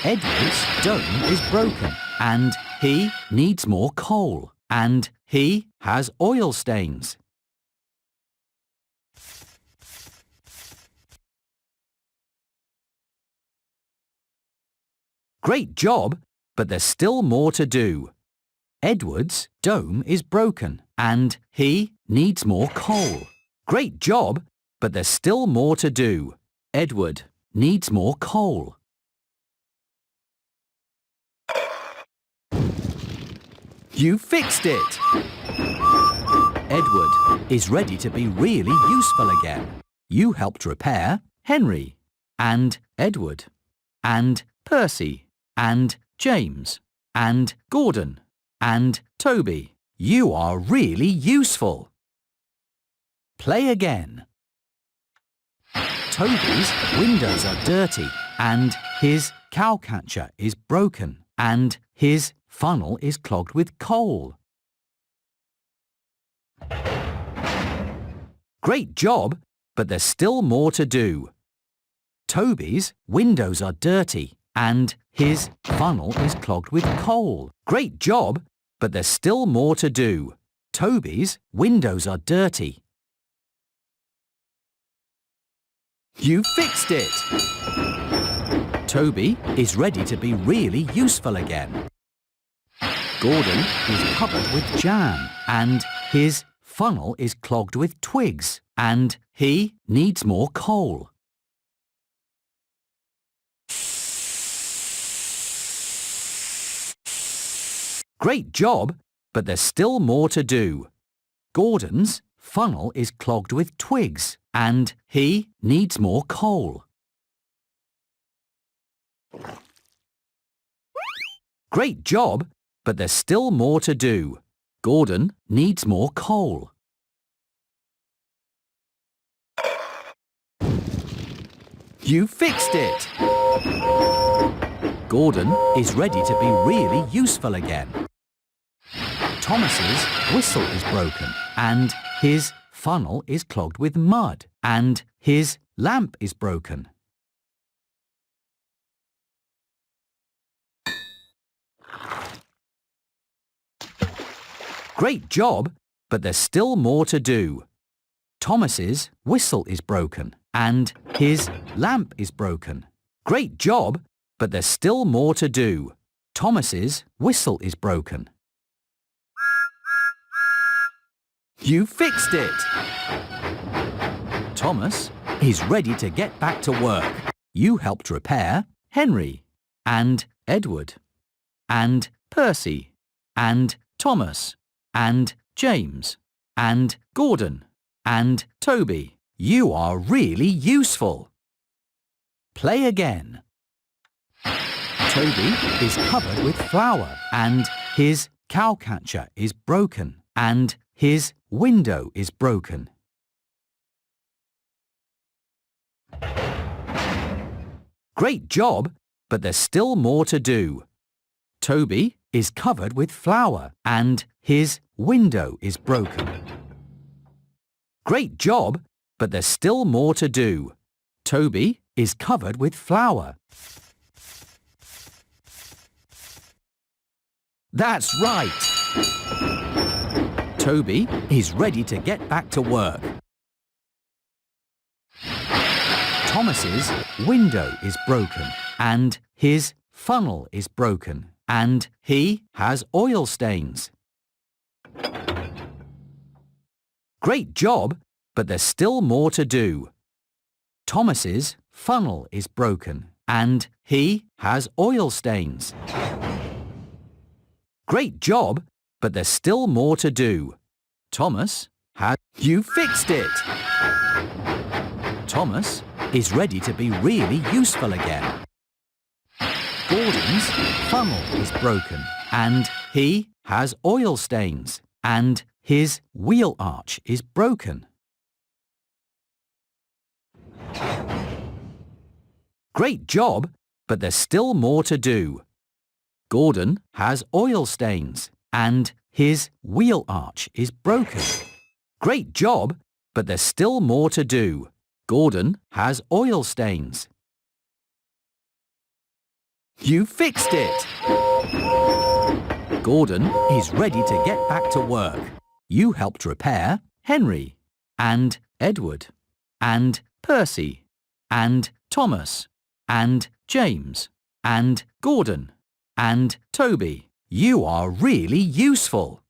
Edward's dome is broken and he needs more coal and he has oil stains. Great job, but there's still more to do. Edward's dome is broken and he needs more coal. Great job, but there's still more to do. Edward needs more coal. You fixed it! Edward is ready to be really useful again. You helped repair Henry and Edward and Percy and James and Gordon and Toby. You are really useful. Play again. Toby's windows are dirty and his cowcatcher is broken and his funnel is clogged with coal. Great job, but there's still more to do. Toby's windows are dirty and his funnel is clogged with coal. Great job, but there's still more to do. Toby's windows are dirty. You fixed it! Toby is ready to be really useful again. Gordon is covered with jam and his funnel is clogged with twigs and he needs more coal. Great job, but there's still more to do. Gordon's funnel is clogged with twigs and he needs more coal. Great job, but there's still more to do. Gordon needs more coal. You fixed it! Gordon is ready to be really useful again. Thomas's whistle is broken and his funnel is clogged with mud and his lamp is broken. Great job, but there's still more to do. Thomas's whistle is broken and his lamp is broken. Great job, but there's still more to do. Thomas's whistle is broken. You fixed it! Thomas is ready to get back to work. You helped repair Henry and Edward and Percy and Thomas and James and Gordon and Toby. You are really useful. Play again. Toby is covered with flour and his cowcatcher is broken and his window is broken. Great job, but there's still more to do. Toby is covered with flour and his window is broken. Great job, but there's still more to do. Toby is covered with flour. That's right! Toby is ready to get back to work. Thomas's window is broken and his funnel is broken and he has oil stains. Great job, but there's still more to do. Thomas's funnel is broken and he has oil stains. Great job, but there's still more to do. Thomas has... You fixed it! Thomas is ready to be really useful again. Gordon's funnel is broken and he has oil stains and his wheel arch is broken. Great job, but there's still more to do. Gordon has oil stains and his wheel arch is broken. Great job, but there's still more to do. Gordon has oil stains. You fixed it! Gordon is ready to get back to work. You helped repair Henry and Edward and Percy and Thomas and James and Gordon and Toby. You are really useful.